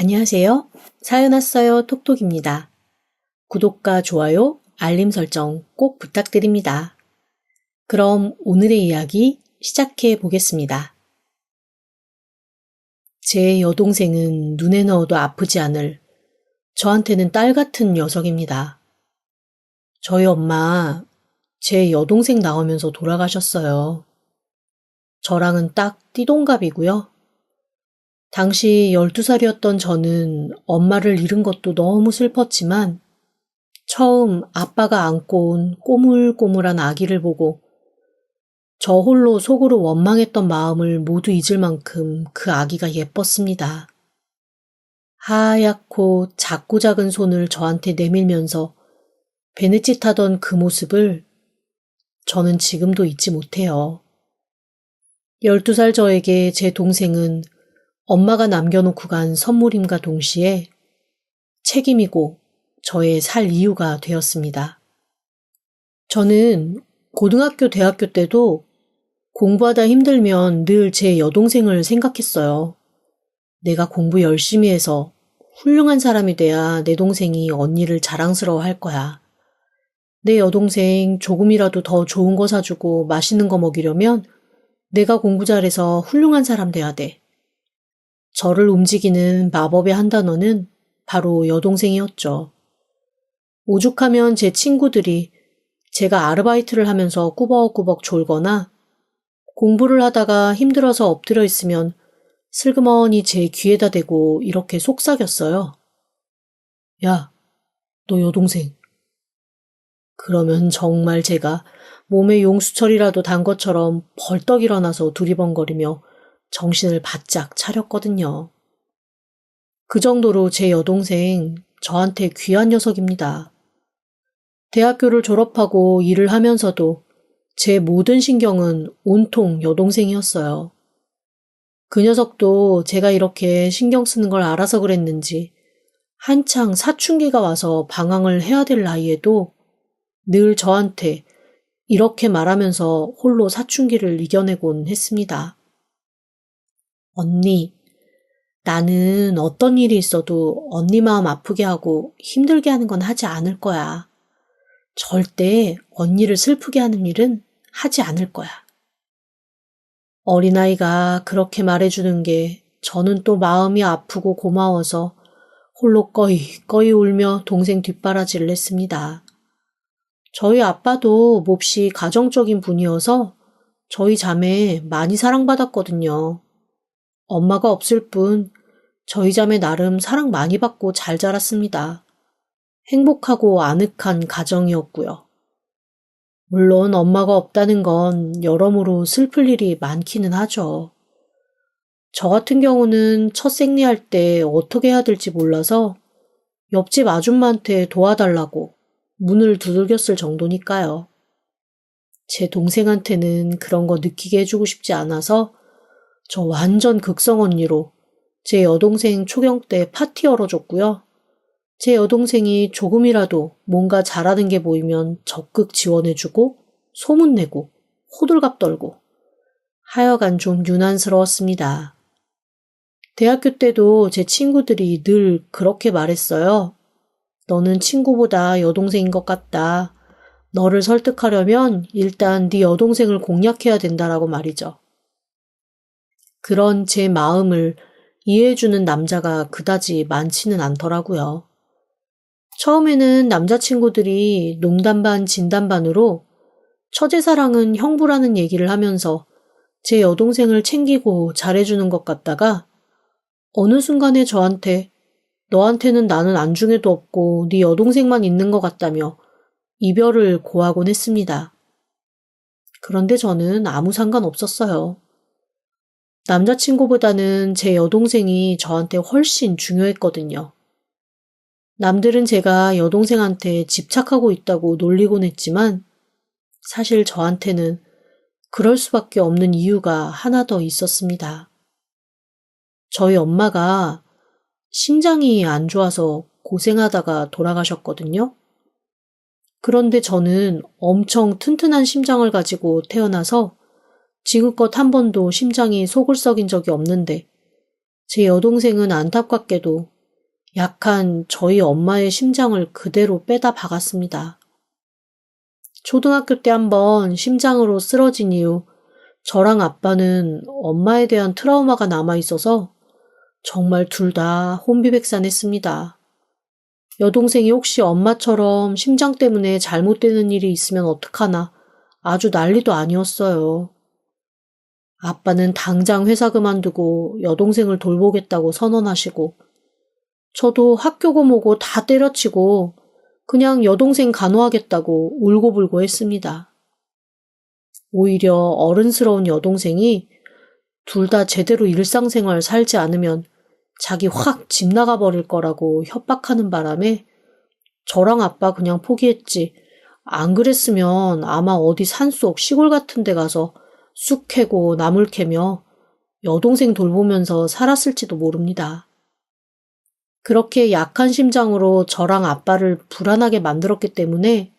안녕하세요. 사연 왔어요 톡톡입니다. 구독과 좋아요, 알림 설정 꼭 부탁드립니다. 그럼 오늘의 이야기 시작해 보겠습니다. 제 여동생은 눈에 넣어도 아프지 않을 저한테는 딸 같은 녀석입니다. 저희 엄마, 제 여동생 나오면서 돌아가셨어요. 저랑은 딱 띠동갑이고요. 당시 12살이었던 저는 엄마를 잃은 것도 너무 슬펐지만 처음 아빠가 안고 온 꼬물꼬물한 아기를 보고 저 홀로 속으로 원망했던 마음을 모두 잊을 만큼 그 아기가 예뻤습니다. 하얗고 작고 작은 손을 저한테 내밀면서 베네짓하던 그 모습을 저는 지금도 잊지 못해요. 12살 저에게 제 동생은 엄마가 남겨놓고 간 선물임과 동시에 책임이고 저의 살 이유가 되었습니다. 저는 고등학교, 대학교 때도 공부하다 힘들면 늘 제 여동생을 생각했어요. 내가 공부 열심히 해서 훌륭한 사람이 돼야 내 동생이 언니를 자랑스러워 할 거야. 내 여동생 조금이라도 더 좋은 거 사주고 맛있는 거 먹이려면 내가 공부 잘해서 훌륭한 사람 돼야 돼. 저를 움직이는 마법의 한 단어는 바로 여동생이었죠. 오죽하면 제 친구들이 제가 아르바이트를 하면서 꾸벅꾸벅 졸거나 공부를 하다가 힘들어서 엎드려 있으면 슬그머니 제 귀에다 대고 이렇게 속삭였어요. 야, 너 여동생. 그러면 정말 제가 몸에 용수철이라도 단 것처럼 벌떡 일어나서 두리번거리며 정신을 바짝 차렸거든요. 그 정도로 제 여동생 저한테 귀한 녀석입니다. 대학교를 졸업하고 일을 하면서도 제 모든 신경은 온통 여동생이었어요. 그 녀석도 제가 이렇게 신경 쓰는 걸 알아서 그랬는지 한창 사춘기가 와서 방황을 해야 될 나이에도 늘 저한테 이렇게 말하면서 홀로 사춘기를 이겨내곤 했습니다. 언니, 나는 어떤 일이 있어도 언니 마음 아프게 하고 힘들게 하는 건 하지 않을 거야. 절대 언니를 슬프게 하는 일은 하지 않을 거야. 어린아이가 그렇게 말해주는 게 저는 또 마음이 아프고 고마워서 홀로 꺼이 울며 동생 뒷바라지를 했습니다. 저희 아빠도 몹시 가정적인 분이어서 저희 자매 많이 사랑받았거든요. 엄마가 없을 뿐 저희 자매 나름 사랑 많이 받고 잘 자랐습니다. 행복하고 아늑한 가정이었고요. 물론 엄마가 없다는 건 여러모로 슬플 일이 많기는 하죠. 저 같은 경우는 첫 생리할 때 어떻게 해야 될지 몰라서 옆집 아줌마한테 도와달라고 문을 두들겼을 정도니까요. 제 동생한테는 그런 거 느끼게 해주고 싶지 않아서 저 완전 극성 언니로 제 여동생 초경 때 파티 열어줬고요. 제 여동생이 조금이라도 뭔가 잘하는 게 보이면 적극 지원해주고 소문내고 호들갑 떨고 하여간 좀 유난스러웠습니다. 대학교 때도 제 친구들이 늘 그렇게 말했어요. 너는 친구보다 여동생인 것 같다. 너를 설득하려면 일단 네 여동생을 공략해야 된다라고 말이죠. 그런 제 마음을 이해해주는 남자가 그다지 많지는 않더라고요. 처음에는 남자친구들이 농담 반 진담 반으로 처제사랑은 형부라는 얘기를 하면서 제 여동생을 챙기고 잘해주는 것 같다가 어느 순간에 저한테 너한테는 나는 안중에도 없고 네 여동생만 있는 것 같다며 이별을 고하곤 했습니다. 그런데 저는 아무 상관 없었어요. 남자친구보다는 제 여동생이 저한테 훨씬 중요했거든요. 남들은 제가 여동생한테 집착하고 있다고 놀리곤 했지만 사실 저한테는 그럴 수밖에 없는 이유가 하나 더 있었습니다. 저희 엄마가 심장이 안 좋아서 고생하다가 돌아가셨거든요. 그런데 저는 엄청 튼튼한 심장을 가지고 태어나서 지금껏 한 번도 심장이 속을 썩인 적이 없는데 제 여동생은 안타깝게도 약한 저희 엄마의 심장을 그대로 빼다 박았습니다. 초등학교 때 한번 심장으로 쓰러진 이후 저랑 아빠는 엄마에 대한 트라우마가 남아있어서 정말 둘 다 혼비백산했습니다. 여동생이 혹시 엄마처럼 심장 때문에 잘못되는 일이 있으면 어떡하나 아주 난리도 아니었어요. 아빠는 당장 회사 그만두고 여동생을 돌보겠다고 선언하시고 저도 학교고 뭐고 다 때려치고 그냥 여동생 간호하겠다고 울고불고 했습니다. 오히려 어른스러운 여동생이 둘 다 제대로 일상생활 살지 않으면 자기 확 집 나가버릴 거라고 협박하는 바람에 저랑 아빠 그냥 포기했지. 안 그랬으면 아마 어디 산속 시골 같은 데 가서 쑥 캐고 나물 캐며 여동생 돌보면서 살았을지도 모릅니다. 그렇게 약한 심장으로 저랑 아빠를 불안하게 만들었기 때문에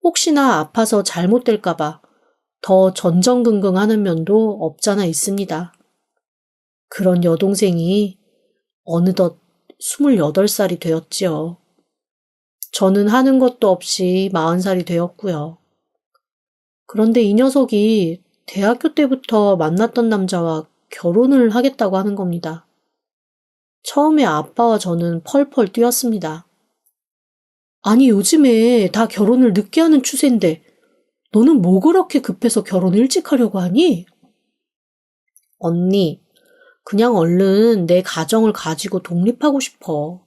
혹시나 아파서 잘못될까봐 더 전전긍긍하는 면도 없잖아 있습니다. 그런 여동생이 어느덧 28살이 되었지요. 저는 하는 것도 없이 40살이 되었고요. 그런데 이 녀석이 대학교 때부터 만났던 남자와 결혼을 하겠다고 하는 겁니다. 처음에 아빠와 저는 펄펄 뛰었습니다. 아니 요즘에 다 결혼을 늦게 하는 추세인데 너는 뭐 그렇게 급해서 결혼 일찍 하려고 하니? 언니, 그냥 얼른 내 가정을 가지고 독립하고 싶어.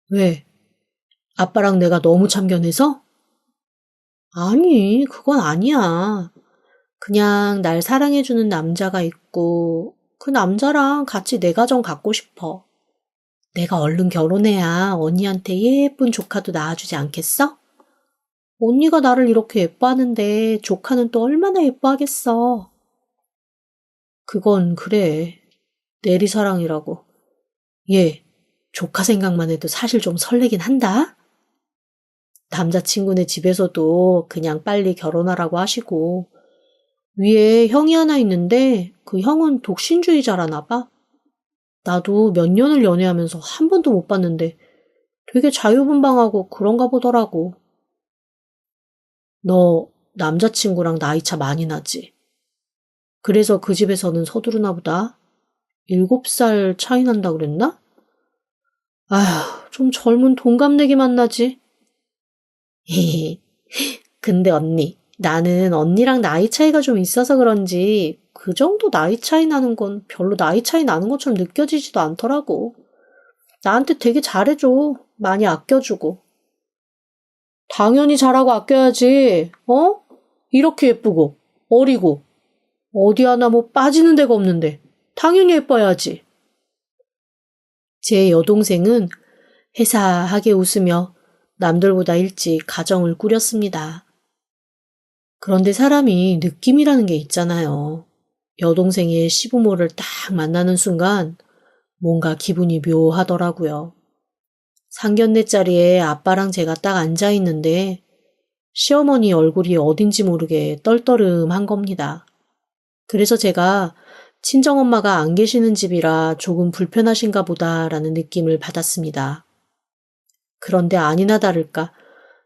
왜? 아빠랑 내가 너무 참견해서? 아니, 그건 아니야. 그냥 날 사랑해주는 남자가 있고 그 남자랑 같이 내 가정 갖고 싶어. 내가 얼른 결혼해야 언니한테 예쁜 조카도 낳아주지 않겠어? 언니가 나를 이렇게 예뻐하는데 조카는 또 얼마나 예뻐하겠어. 그건 그래. 내리사랑이라고. 얘, 조카 생각만 해도 사실 좀 설레긴 한다. 남자친구네 집에서도 그냥 빨리 결혼하라고 하시고 위에 형이 하나 있는데 그 형은 독신주의자라나 봐. 나도 몇 년을 연애하면서 한 번도 못 봤는데 되게 자유분방하고 그런가 보더라고. 너 남자친구랑 나이차 많이 나지? 그래서 그 집에서는 서두르나 보다. 7살 차이 난다 그랬나? 아휴, 좀 젊은 동갑내기 만나지. 근데 언니, 나는 언니랑 나이 차이가 좀 있어서 그런지 그 정도 나이 차이 나는 건 별로 나이 차이 나는 것처럼 느껴지지도 않더라고. 나한테 되게 잘해줘. 많이 아껴주고. 당연히 잘하고 아껴야지. 어? 이렇게 예쁘고 어리고 어디 하나 뭐 빠지는 데가 없는데 당연히 예뻐야지. 제 여동생은 회사하게 웃으며 남들보다 일찍 가정을 꾸렸습니다. 그런데 사람이 느낌이라는 게 있잖아요. 여동생의 시부모를 딱 만나는 순간 뭔가 기분이 묘하더라고요. 상견례 자리에 아빠랑 제가 딱 앉아 있는데 시어머니 얼굴이 어딘지 모르게 떨떠름한 겁니다. 그래서 제가 친정엄마가 안 계시는 집이라 조금 불편하신가 보다라는 느낌을 받았습니다. 그런데 아니나 다를까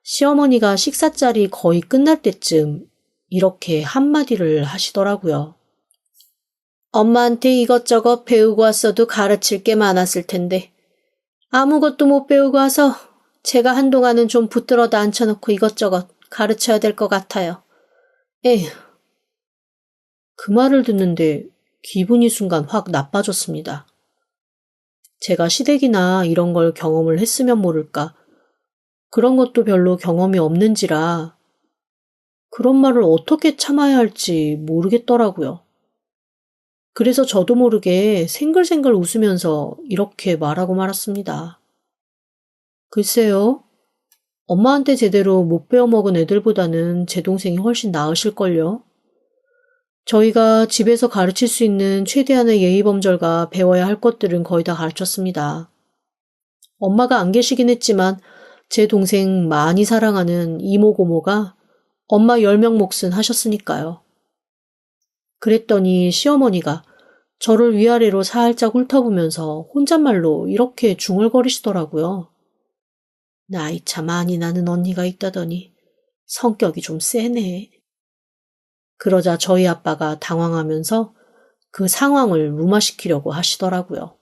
시어머니가 식사자리 거의 끝날 때쯤 이렇게 한마디를 하시더라고요. 엄마한테 이것저것 배우고 왔어도 가르칠 게 많았을 텐데 아무것도 못 배우고 와서 제가 한동안은 좀 붙들어다 앉혀놓고 이것저것 가르쳐야 될 것 같아요. 에휴. 그 말을 듣는데 기분이 순간 확 나빠졌습니다. 제가 시댁이나 이런 걸 경험을 했으면 모를까. 그런 것도 별로 경험이 없는지라 그런 말을 어떻게 참아야 할지 모르겠더라고요. 그래서 저도 모르게 생글생글 웃으면서 이렇게 말하고 말았습니다. 글쎄요. 엄마한테 제대로 못 배워먹은 애들보다는 제 동생이 훨씬 나으실걸요. 저희가 집에서 가르칠 수 있는 최대한의 예의범절과 배워야 할 것들은 거의 다 가르쳤습니다. 엄마가 안 계시긴 했지만 제 동생 많이 사랑하는 이모 고모가 엄마 10명 몫은 하셨으니까요. 그랬더니 시어머니가 저를 위아래로 살짝 훑어보면서 혼잣말로 이렇게 중얼거리시더라고요. 나이 차 많이 나는 언니가 있다더니 성격이 좀 세네. 그러자 저희 아빠가 당황하면서 그 상황을 무마시키려고 하시더라고요.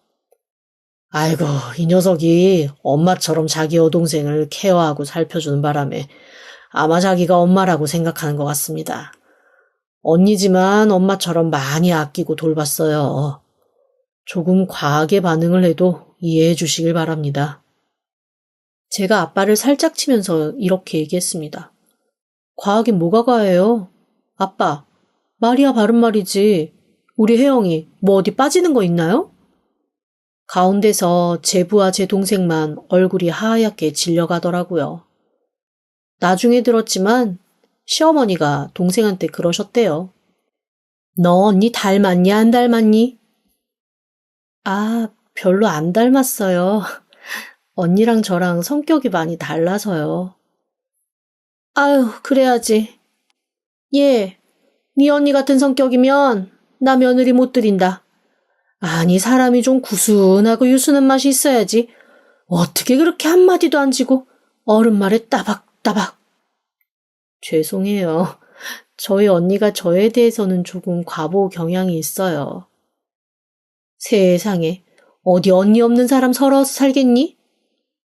아이고, 이 녀석이 엄마처럼 자기 여동생을 케어하고 살펴주는 바람에 아마 자기가 엄마라고 생각하는 것 같습니다. 언니지만 엄마처럼 많이 아끼고 돌봤어요. 조금 과하게 반응을 해도 이해해 주시길 바랍니다. 제가 아빠를 살짝 치면서 이렇게 얘기했습니다. 과하긴 뭐가 과해요? 아빠, 말이야 바른 말이지. 우리 혜영이 뭐 어디 빠지는 거 있나요? 가운데서 제부와 제 동생만 얼굴이 하얗게 질려가더라고요. 나중에 들었지만 시어머니가 동생한테 그러셨대요. 너 언니 닮았니 안 닮았니? 아, 별로 안 닮았어요. 언니랑 저랑 성격이 많이 달라서요. 아유, 그래야지. 예, 네 언니 같은 성격이면 나 며느리 못 드린다. 아니, 사람이 좀 구순하고 유순한 맛이 있어야지. 어떻게 그렇게 한마디도 안 지고 어른 말에 따박따박. 죄송해요. 저희 언니가 저에 대해서는 조금 과보 경향이 있어요. 세상에, 어디 언니 없는 사람 서러워서 살겠니?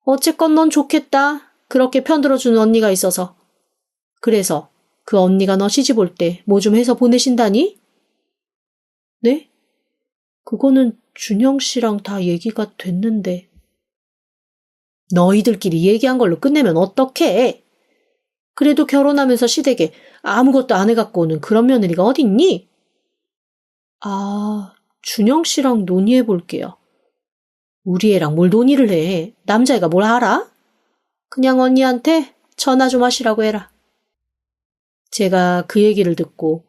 어쨌건 넌 좋겠다. 그렇게 편들어주는 언니가 있어서. 그래서 그 언니가 너 시집 올 때 뭐 좀 해서 보내신다니? 네? 그거는 준영 씨랑 다 얘기가 됐는데. 너희들끼리 얘기한 걸로 끝내면 어떡해? 그래도 결혼하면서 시댁에 아무것도 안 해갖고 오는 그런 며느리가 어딨니? 아, 준영 씨랑 논의해 볼게요. 우리 애랑 뭘 논의를 해? 남자애가 뭘 알아? 그냥 언니한테 전화 좀 하시라고 해라. 제가 그 얘기를 듣고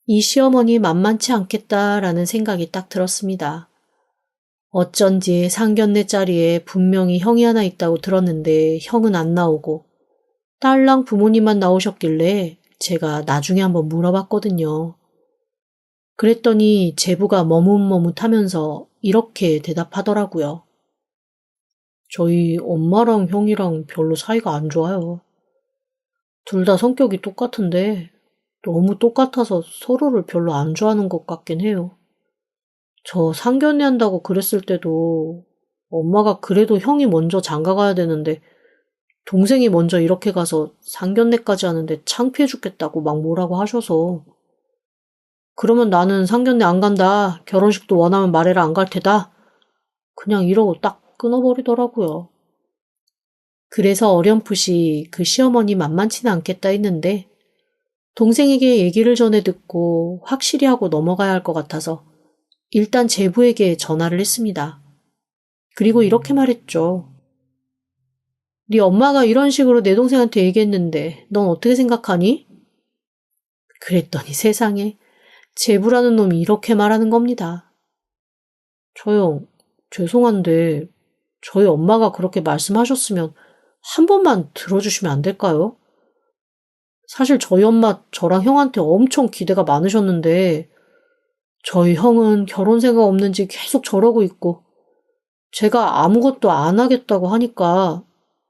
이 시어머니 만만치 않겠다라는 생각이 딱 들었습니다. 어쩐지 상견례 자리에 분명히 형이 하나 있다고 들었는데 형은 안 나오고 딸랑 부모님만 나오셨길래 제가 나중에 한번 물어봤거든요. 그랬더니 제부가 머뭇머뭇하면서 이렇게 대답하더라고요. 저희 엄마랑 형이랑 별로 사이가 안 좋아요. 둘 다 성격이 똑같은데 너무 똑같아서 서로를 별로 안 좋아하는 것 같긴 해요. 저 상견례 한다고 그랬을 때도 엄마가 그래도 형이 먼저 장가 가야 되는데 동생이 먼저 이렇게 가서 상견례까지 하는데 창피해 죽겠다고 막 뭐라고 하셔서 그러면 나는 상견례 안 간다. 결혼식도 원하면 말해라 안 갈 테다. 그냥 이러고 딱 끊어버리더라고요. 그래서 어렴풋이 그 시어머니 만만치는 않겠다 했는데 동생에게 얘기를 전해 듣고 확실히 하고 넘어가야 할 것 같아서 일단 제부에게 전화를 했습니다. 그리고 이렇게 말했죠. 네 엄마가 이런 식으로 내 동생한테 얘기했는데 넌 어떻게 생각하니? 그랬더니 세상에 제부라는 놈이 이렇게 말하는 겁니다. 저형, 죄송한데 저희 엄마가 그렇게 말씀하셨으면 한 번만 들어주시면 안 될까요? 사실 저희 엄마 저랑 형한테 엄청 기대가 많으셨는데 저희 형은 결혼 생각 없는지 계속 저러고 있고 제가 아무것도 안 하겠다고 하니까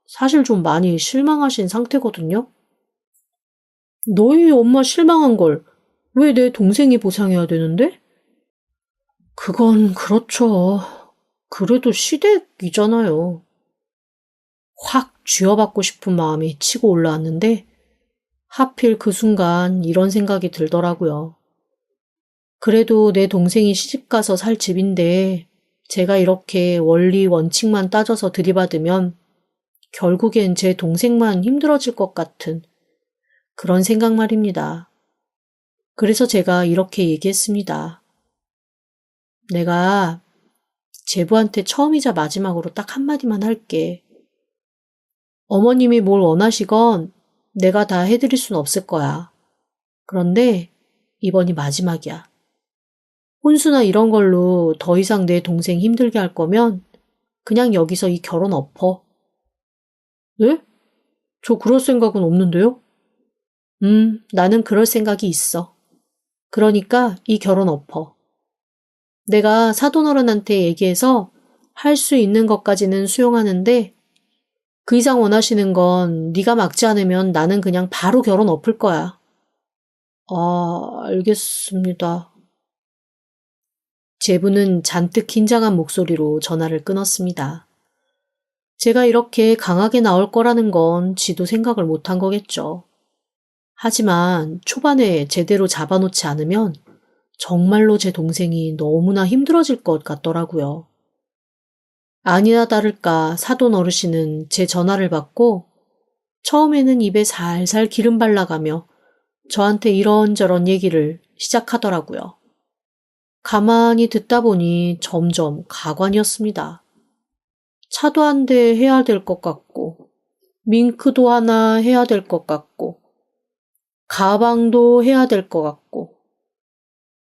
사실 좀 많이 실망하신 상태거든요. 너희 엄마 실망한 걸 왜 내 동생이 보상해야 되는데? 그건 그렇죠. 그래도 시댁이잖아요. 확 쥐어받고 싶은 마음이 치고 올라왔는데 하필 그 순간 이런 생각이 들더라고요. 그래도 내 동생이 시집가서 살 집인데 제가 이렇게 원리 원칙만 따져서 들이받으면 결국엔 제 동생만 힘들어질 것 같은 그런 생각 말입니다. 그래서 제가 이렇게 얘기했습니다. 내가 제부한테 처음이자 마지막으로 딱 한마디만 할게. 어머님이 뭘 원하시건 내가 다 해드릴 순 없을 거야. 그런데 이번이 마지막이야. 혼수나 이런 걸로 더 이상 내 동생 힘들게 할 거면 그냥 여기서 이 결혼 엎어. 네? 저 그럴 생각은 없는데요? 나는 그럴 생각이 있어. 그러니까 이 결혼 엎어. 내가 사돈어른한테 얘기해서 할 수 있는 것까지는 수용하는데 그 이상 원하시는 건 네가 막지 않으면 나는 그냥 바로 결혼 엎을 거야. 아, 알겠습니다. 제부는 잔뜩 긴장한 목소리로 전화를 끊었습니다. 제가 이렇게 강하게 나올 거라는 건 지도 생각을 못한 거겠죠. 하지만 초반에 제대로 잡아놓지 않으면 정말로 제 동생이 너무나 힘들어질 것 같더라고요. 아니나 다를까 사돈 어르신은 제 전화를 받고 처음에는 입에 살살 기름 발라가며 저한테 이런저런 얘기를 시작하더라고요. 가만히 듣다 보니 점점 가관이었습니다. 차도 한 대 해야 될 것 같고, 밍크도 하나 해야 될 것 같고, 가방도 해야 될 것 같고,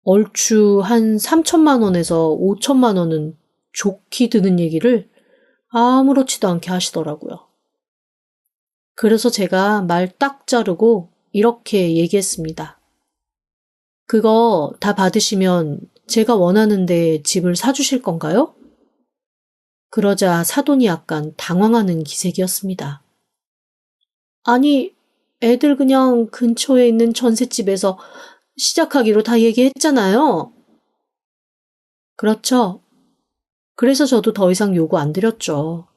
얼추 한 3천만 원에서 5천만 원은 좋게 드는 얘기를 아무렇지도 않게 하시더라고요. 그래서 제가 말 딱 자르고 이렇게 얘기했습니다. 그거 다 받으시면 제가 원하는데 집을 사주실 건가요? 그러자 사돈이 약간 당황하는 기색이었습니다. 아니, 애들 그냥 근처에 있는 전셋집에서 시작하기로 다 얘기했잖아요. 그렇죠. 그래서 저도 더 이상 요구 안 드렸죠.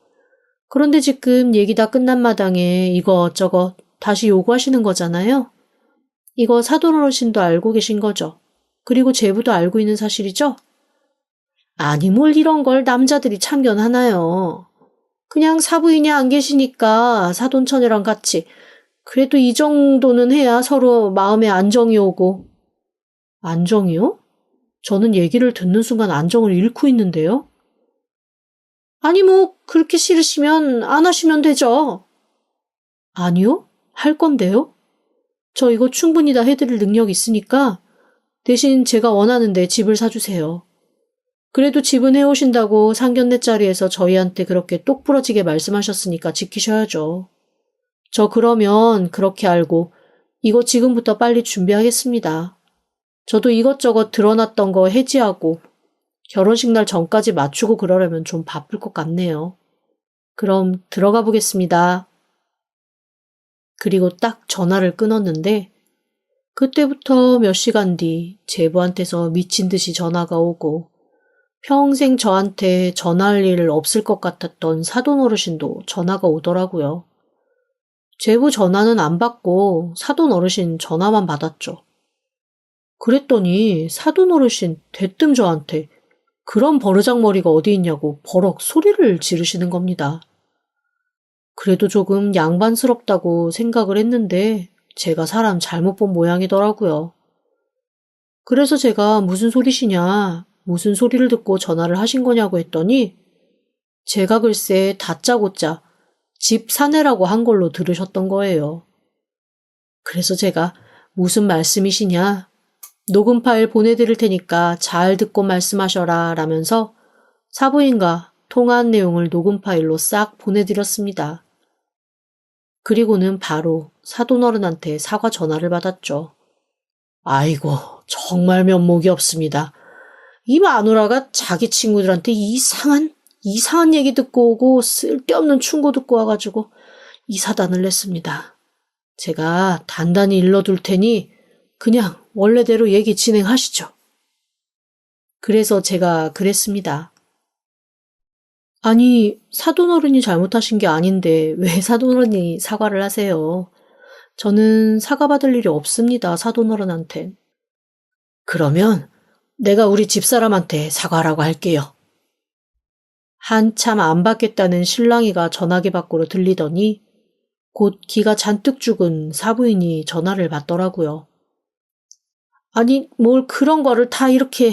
그런데 지금 얘기 다 끝난 마당에 이것저것 다시 요구하시는 거잖아요. 이거 사돈 어르신도 알고 계신 거죠. 그리고 제부도 알고 있는 사실이죠. 아니 뭘 이런 걸 남자들이 참견하나요. 그냥 사부인이 안 계시니까 사돈처녀랑 같이 그래도 이 정도는 해야 서로 마음에 안정이 오고. 안정이요? 저는 얘기를 듣는 순간 안정을 잃고 있는데요. 아니 뭐 그렇게 싫으시면 안 하시면 되죠. 아니요? 할 건데요? 저 이거 충분히 다 해드릴 능력 있으니까 대신 제가 원하는데 집을 사주세요. 그래도 집은 해오신다고 상견례 자리에서 저희한테 그렇게 똑부러지게 말씀하셨으니까 지키셔야죠. 저 그러면 그렇게 알고 이거 지금부터 빨리 준비하겠습니다. 저도 이것저것 드러났던 거 해지하고 결혼식 날 전까지 맞추고 그러려면 좀 바쁠 것 같네요. 그럼 들어가 보겠습니다. 그리고 딱 전화를 끊었는데 그때부터 몇 시간 뒤 제부한테서 미친 듯이 전화가 오고 평생 저한테 전화할 일 없을 것 같았던 사돈 어르신도 전화가 오더라고요. 제부 전화는 안 받고 사돈 어르신 전화만 받았죠. 그랬더니 사돈 어르신 대뜸 저한테 그런 버르장머리가 어디 있냐고 버럭 소리를 지르시는 겁니다. 그래도 조금 양반스럽다고 생각을 했는데 제가 사람 잘못 본 모양이더라고요. 그래서 제가 무슨 소리시냐, 무슨 소리를 듣고 전화를 하신 거냐고 했더니 제가 글쎄 다짜고짜 집 사내라고 한 걸로 들으셨던 거예요. 그래서 제가 무슨 말씀이시냐, 녹음 파일 보내드릴 테니까 잘 듣고 말씀하셔라 라면서 사부인과 통화한 내용을 녹음 파일로 싹 보내드렸습니다. 그리고는 바로 사돈어른한테 사과 전화를 받았죠. 아이고, 정말 면목이 없습니다. 이 마누라가 자기 친구들한테 이상한 얘기 듣고 오고 쓸데없는 충고 듣고 와가지고 이 사단을 냈습니다. 제가 단단히 일러둘 테니 그냥 원래대로 얘기 진행하시죠. 그래서 제가 그랬습니다. 아니, 사돈어른이 잘못하신 게 아닌데 왜 사돈어른이 사과를 하세요? 저는 사과받을 일이 없습니다, 사돈어른한텐. 그러면 내가 우리 집사람한테 사과하라고 할게요. 한참 안 받겠다는 실랑이가 전화기 밖으로 들리더니 곧 기가 잔뜩 죽은 사부인이 전화를 받더라고요. 아니, 뭘 그런 거를 다 이렇게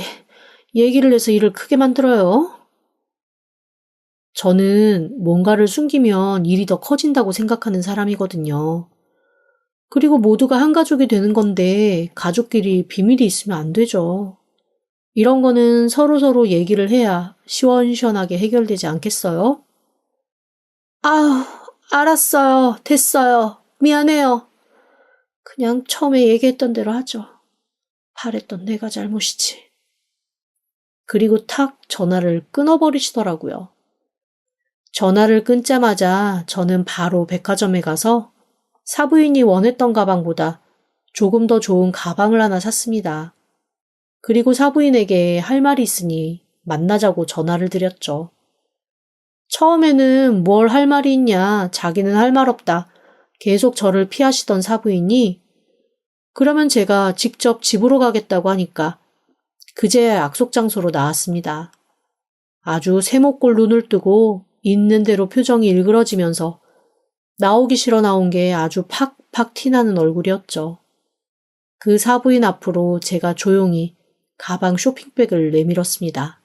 얘기를 해서 일을 크게 만들어요? 저는 뭔가를 숨기면 일이 더 커진다고 생각하는 사람이거든요. 그리고 모두가 한 가족이 되는 건데 가족끼리 비밀이 있으면 안 되죠. 이런 거는 서로서로 얘기를 해야 시원시원하게 해결되지 않겠어요? 아우, 알았어요. 됐어요. 미안해요. 그냥 처음에 얘기했던 대로 하죠. 바랬던 내가 잘못이지. 그리고 탁 전화를 끊어버리시더라고요. 전화를 끊자마자 저는 바로 백화점에 가서 사부인이 원했던 가방보다 조금 더 좋은 가방을 하나 샀습니다. 그리고 사부인에게 할 말이 있으니 만나자고 전화를 드렸죠. 처음에는 뭘 할 말이 있냐, 자기는 할 말 없다. 계속 저를 피하시던 사부인이 그러면 제가 직접 집으로 가겠다고 하니까 그제야 약속 장소로 나왔습니다. 아주 세모꼴 눈을 뜨고 있는 대로 표정이 일그러지면서 나오기 싫어 나온 게 아주 팍팍 티나는 얼굴이었죠. 그 사부인 앞으로 제가 조용히 가방 쇼핑백을 내밀었습니다.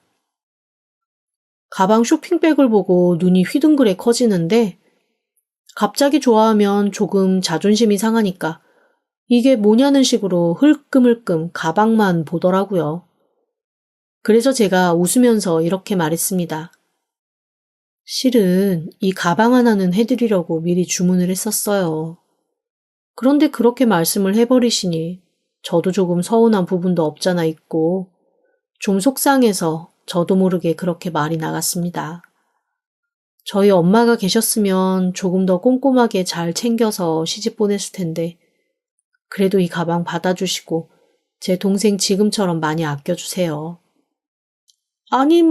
가방 쇼핑백을 보고 눈이 휘둥그레 커지는데 갑자기 좋아하면 조금 자존심이 상하니까 이게 뭐냐는 식으로 흘끔흘끔 가방만 보더라고요. 그래서 제가 웃으면서 이렇게 말했습니다. 실은 이 가방 하나는 해드리려고 미리 주문을 했었어요. 그런데 그렇게 말씀을 해버리시니 저도 조금 서운한 부분도 없잖아 있고 좀 속상해서 저도 모르게 그렇게 말이 나갔습니다. 저희 엄마가 계셨으면 조금 더 꼼꼼하게 잘 챙겨서 시집 보냈을 텐데 그래도 이 가방 받아주시고 제 동생 지금처럼 많이 아껴주세요. 아니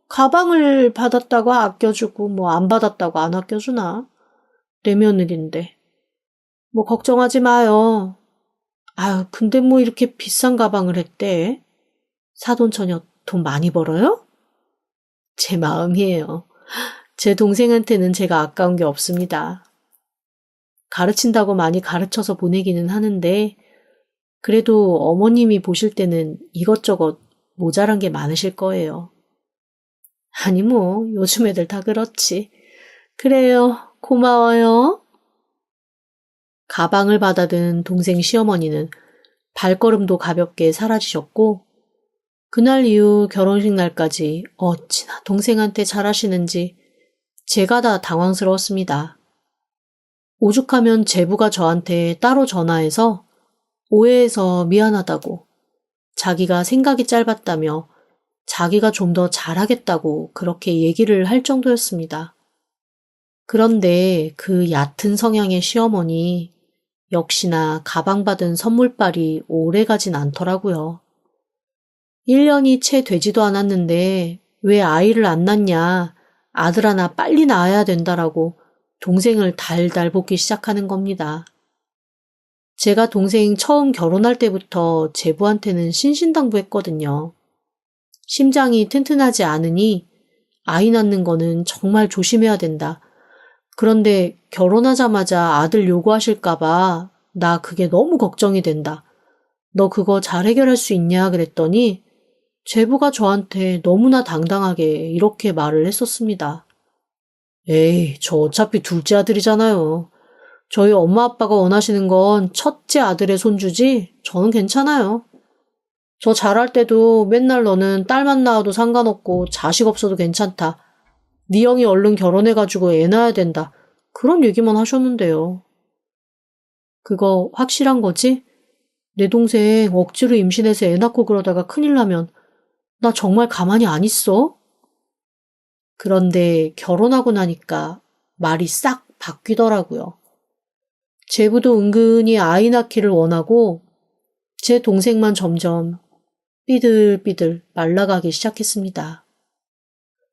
가방을 받았다고 아껴주고 안 받았다고 안 아껴주나? 내 며느리인데. 걱정하지 마요. 아유 근데 이렇게 비싼 가방을 했대? 사돈처녀 돈 많이 벌어요? 제 마음이에요. 제 동생한테는 제가 아까운 게 없습니다. 가르친다고 많이 가르쳐서 보내기는 하는데 그래도 어머님이 보실 때는 이것저것 모자란 게 많으실 거예요. 아니 요즘 애들 다 그렇지. 그래요. 고마워요. 가방을 받아든 동생 시어머니는 발걸음도 가볍게 사라지셨고 그날 이후 결혼식 날까지 어찌나 동생한테 잘하시는지 제가 다 당황스러웠습니다. 오죽하면 제부가 저한테 따로 전화해서 오해해서 미안하다고 자기가 생각이 짧았다며 자기가 좀 더 잘하겠다고 그렇게 얘기를 할 정도였습니다. 그런데 그 얕은 성향의 시어머니 역시나 가방 받은 선물빨이 오래 가진 않더라고요. 1년이 채 되지도 않았는데 왜 아이를 안 낳냐, 아들 하나 빨리 낳아야 된다라고 동생을 달달 볶기 시작하는 겁니다. 제가 동생 처음 결혼할 때부터 제부한테는 신신당부했거든요. 심장이 튼튼하지 않으니 아이 낳는 거는 정말 조심해야 된다. 그런데 결혼하자마자 아들 요구하실까봐 나 그게 너무 걱정이 된다. 너 그거 잘 해결할 수 있냐 그랬더니 제부가 저한테 너무나 당당하게 이렇게 말을 했었습니다. 에이, 저 어차피 둘째 아들이잖아요. 저희 엄마 아빠가 원하시는 건 첫째 아들의 손주지 저는 괜찮아요. 저 잘할 때도 맨날 너는 딸만 낳아도 상관없고 자식 없어도 괜찮다. 네 형이 얼른 결혼해가지고 애 낳아야 된다. 그런 얘기만 하셨는데요. 그거 확실한 거지? 내 동생 억지로 임신해서 애 낳고 그러다가 큰일 나면 나 정말 가만히 안 있어? 그런데 결혼하고 나니까 말이 싹 바뀌더라고요. 제부도 은근히 아이 낳기를 원하고 제 동생만 점점 삐들삐들 말라가기 시작했습니다.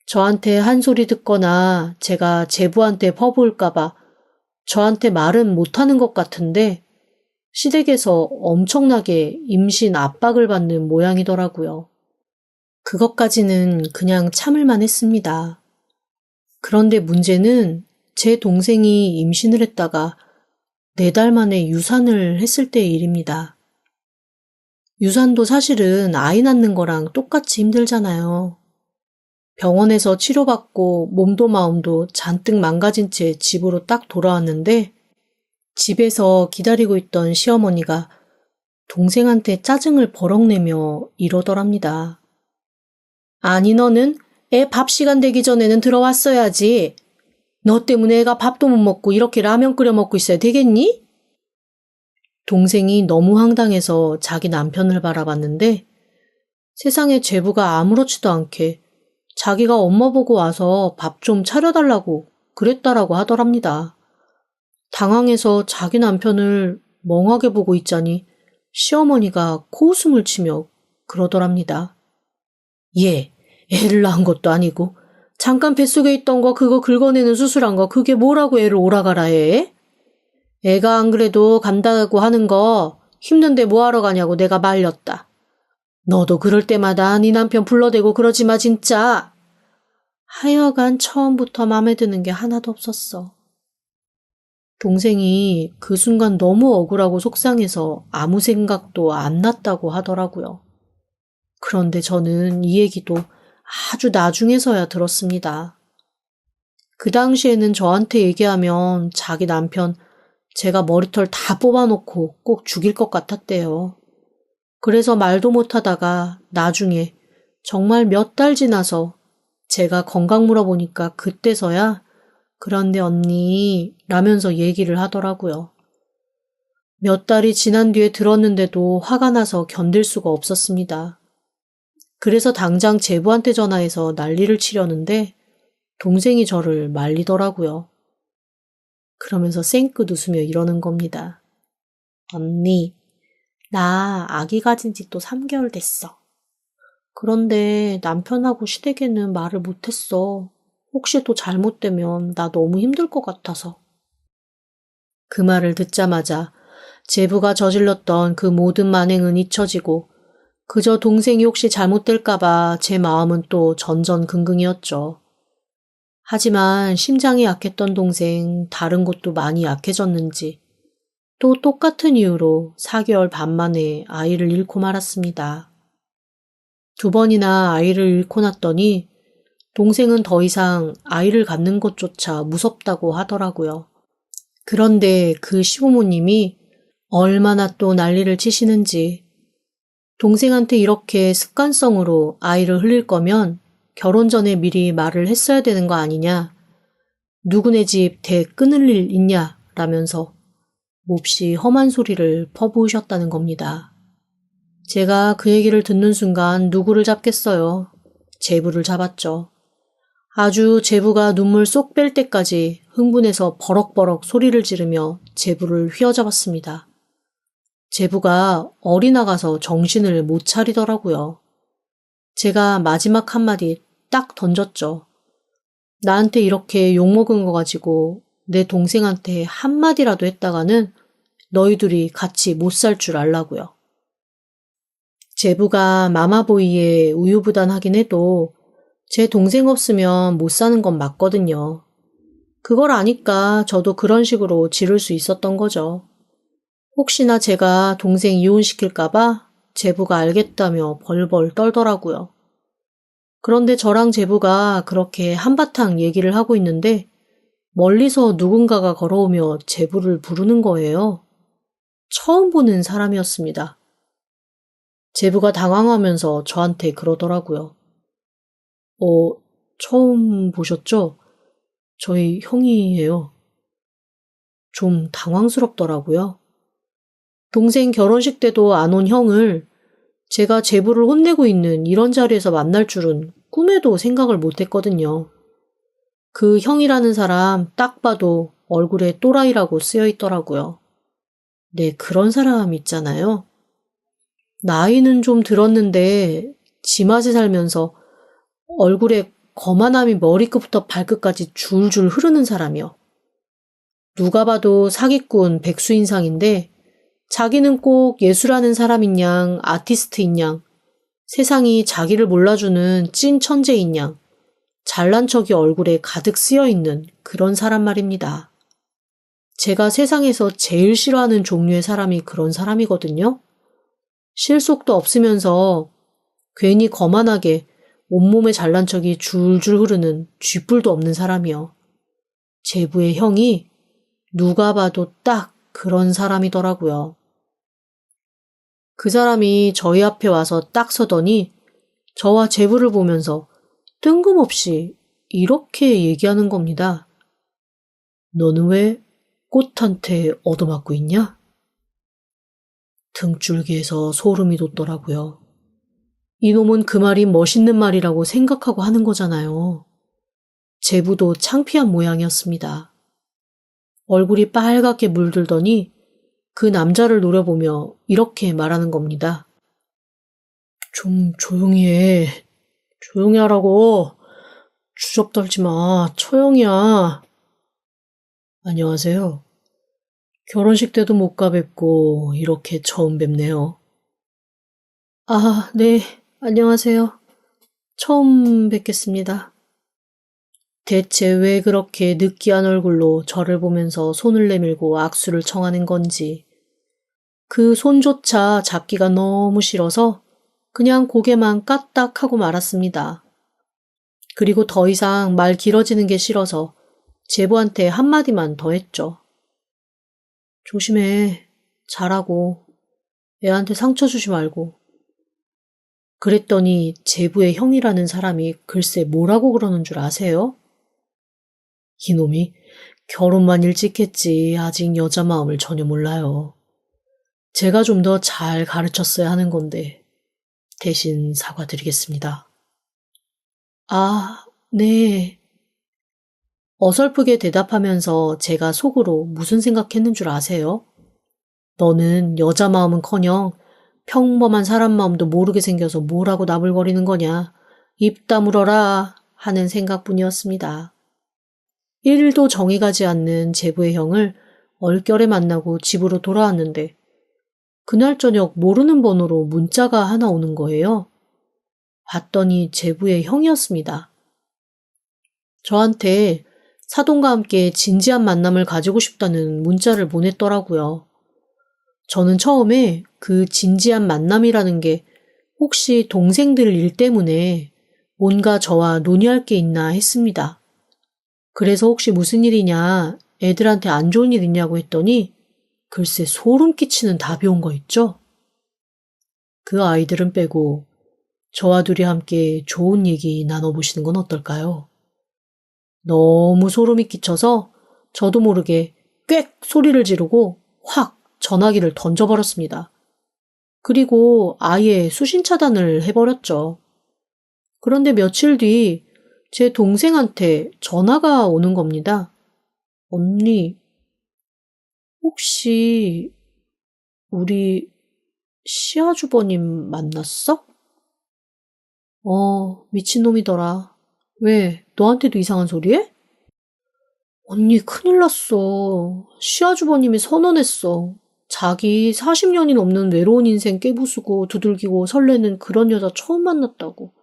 저한테 한 소리 듣거나 제가 제부한테 퍼부을까봐 저한테 말은 못하는 것 같은데 시댁에서 엄청나게 임신 압박을 받는 모양이더라고요. 그것까지는 그냥 참을만 했습니다. 그런데 문제는 제 동생이 임신을 했다가 4달 만에 유산을 했을 때의 일입니다. 유산도 사실은 아이 낳는 거랑 똑같이 힘들잖아요. 병원에서 치료받고 몸도 마음도 잔뜩 망가진 채 집으로 딱 돌아왔는데 집에서 기다리고 있던 시어머니가 동생한테 짜증을 버럭내며 이러더랍니다. 아니 너는 애 밥 시간 되기 전에는 들어왔어야지. 너 때문에 애가 밥도 못 먹고 이렇게 라면 끓여 먹고 있어야 되겠니? 동생이 너무 황당해서 자기 남편을 바라봤는데 세상에 제부가 아무렇지도 않게 자기가 엄마 보고 와서 밥 좀 차려달라고 그랬다라고 하더랍니다. 당황해서 자기 남편을 멍하게 보고 있자니 시어머니가 코웃음을 치며 그러더랍니다. 얘, 애를 낳은 것도 아니고 잠깐 뱃속에 있던 거 그거 긁어내는 수술한 거 그게 뭐라고 애를 오라가라 해? 애가 안 그래도 간다고 하는 거 힘든데 뭐하러 가냐고 내가 말렸다. 너도 그럴 때마다 네 남편 불러대고 그러지 마 진짜. 하여간 처음부터 마음에 드는 게 하나도 없었어. 동생이 그 순간 너무 억울하고 속상해서 아무 생각도 안 났다고 하더라고요. 그런데 저는 이 얘기도 아주 나중에서야 들었습니다. 그 당시에는 저한테 얘기하면 자기 남편 제가 머리털 다 뽑아놓고 꼭 죽일 것 같았대요. 그래서 말도 못하다가 나중에 정말 몇 달 지나서 제가 건강 물어보니까 그때서야 그런데 언니 라면서 얘기를 하더라고요. 몇 달이 지난 뒤에 들었는데도 화가 나서 견딜 수가 없었습니다. 그래서 당장 제부한테 전화해서 난리를 치려는데 동생이 저를 말리더라고요. 그러면서 쌩긋 웃으며 이러는 겁니다. 언니, 나 아기 가진 지 또 3개월 됐어. 그런데 남편하고 시댁에는 말을 못했어. 혹시 또 잘못되면 나 너무 힘들 것 같아서. 그 말을 듣자마자 제부가 저질렀던 그 모든 만행은 잊혀지고 그저 동생이 혹시 잘못될까봐 제 마음은 또 전전긍긍이었죠. 하지만 심장이 약했던 동생 다른 곳도 많이 약해졌는지 또 똑같은 이유로 4개월 반 만에 아이를 잃고 말았습니다. 2번이나 아이를 잃고 났더니 동생은 더 이상 아이를 갖는 것조차 무섭다고 하더라고요. 그런데 그 시부모님이 얼마나 또 난리를 치시는지 동생한테 이렇게 습관성으로 아이를 흘릴 거면 결혼 전에 미리 말을 했어야 되는 거 아니냐. 누구네 집 대 끊을 일 있냐 라면서 몹시 험한 소리를 퍼부으셨다는 겁니다. 제가 그 얘기를 듣는 순간 누구를 잡겠어요. 제부를 잡았죠. 아주 제부가 눈물 쏙 뺄 때까지 흥분해서 버럭버럭 소리를 지르며 제부를 휘어잡았습니다. 제부가 어리나가서 정신을 못 차리더라고요. 제가 마지막 한마디 딱 던졌죠. 나한테 이렇게 욕먹은 거 가지고 내 동생한테 한마디라도 했다가는 너희들이 같이 못 살 줄 알라고요. 제부가 마마보이에 우유부단하긴 해도 제 동생 없으면 못 사는 건 맞거든요. 그걸 아니까 저도 그런 식으로 지를 수 있었던 거죠. 혹시나 제가 동생 이혼시킬까봐 제부가 알겠다며 벌벌 떨더라고요. 그런데 저랑 제부가 그렇게 한바탕 얘기를 하고 있는데 멀리서 누군가가 걸어오며 제부를 부르는 거예요. 처음 보는 사람이었습니다. 제부가 당황하면서 저한테 그러더라고요. 처음 보셨죠? 저희 형이에요. 좀 당황스럽더라고요. 동생 결혼식 때도 안 온 형을 제가 제부를 혼내고 있는 이런 자리에서 만날 줄은 꿈에도 생각을 못 했거든요. 그 형이라는 사람 딱 봐도 얼굴에 또라이라고 쓰여 있더라고요. 네, 그런 사람 있잖아요. 나이는 좀 들었는데 지 맛에 살면서 얼굴에 거만함이 머리끝부터 발끝까지 줄줄 흐르는 사람이요. 누가 봐도 사기꾼 백수인상인데 자기는 꼭 예술하는 사람인 양, 아티스트인 양, 세상이 자기를 몰라주는 찐 천재인 양, 잘난 척이 얼굴에 가득 쓰여있는 그런 사람 말입니다. 제가 세상에서 제일 싫어하는 종류의 사람이 그런 사람이거든요. 실속도 없으면서 괜히 거만하게 온몸에 잘난 척이 줄줄 흐르는 쥐뿔도 없는 사람이요. 제부의 형이 누가 봐도 딱 그런 사람이더라고요. 그 사람이 저희 앞에 와서 딱 서더니 저와 제부를 보면서 뜬금없이 이렇게 얘기하는 겁니다. 너는 왜 꽃한테 얻어맞고 있냐? 등줄기에서 소름이 돋더라고요. 이놈은 그 말이 멋있는 말이라고 생각하고 하는 거잖아요. 제부도 창피한 모양이었습니다. 얼굴이 빨갛게 물들더니 그 남자를 노려보며 이렇게 말하는 겁니다. 좀 조용히 해. 조용히 하라고. 주접 떨지 마. 처형이야. 안녕하세요. 결혼식 때도 못 가뵙고 이렇게 처음 뵙네요. 아, 네. 안녕하세요. 처음 뵙겠습니다. 대체 왜 그렇게 느끼한 얼굴로 저를 보면서 손을 내밀고 악수를 청하는 건지 그 손조차 잡기가 너무 싫어서 그냥 고개만 까딱하고 말았습니다. 그리고 더 이상 말 길어지는 게 싫어서 제부한테 한마디만 더 했죠. 조심해. 잘하고. 애한테 상처 주지 말고. 그랬더니 제부의 형이라는 사람이 글쎄 뭐라고 그러는 줄 아세요? 이놈이 결혼만 일찍 했지 아직 여자 마음을 전혀 몰라요. 제가 좀 더 잘 가르쳤어야 하는 건데 대신 사과드리겠습니다. 아, 네. 어설프게 대답하면서 제가 속으로 무슨 생각했는 줄 아세요? 너는 여자 마음은커녕 평범한 사람 마음도 모르게 생겨서 뭐라고 나불거리는 거냐. 입 다물어라 하는 생각뿐이었습니다. 1일도 정이 가지 않는 제부의 형을 얼결에 만나고 집으로 돌아왔는데 그날 저녁 모르는 번호로 문자가 하나 오는 거예요. 봤더니 제부의 형이었습니다. 저한테 사돈과 함께 진지한 만남을 가지고 싶다는 문자를 보냈더라고요. 저는 처음에 그 진지한 만남이라는 게 혹시 동생들 일 때문에 뭔가 저와 논의할 게 있나 했습니다. 그래서 혹시 무슨 일이냐, 애들한테 안 좋은 일 있냐고 했더니 글쎄 소름 끼치는 답이 온 거 있죠? 그 아이들은 빼고 저와 둘이 함께 좋은 얘기 나눠보시는 건 어떨까요? 너무 소름이 끼쳐서 저도 모르게 꽥 소리를 지르고 확 전화기를 던져버렸습니다. 그리고 아예 수신 차단을 해버렸죠. 그런데 며칠 뒤 제 동생한테 전화가 오는 겁니다. 언니, 혹시 우리 시아주버님 만났어? 미친놈이더라. 왜? 너한테도 이상한 소리 해? 언니 큰일 났어. 시아주버님이 선언했어. 자기 40년이 넘는 외로운 인생 깨부수고 두들기고 설레는 그런 여자 처음 만났다고.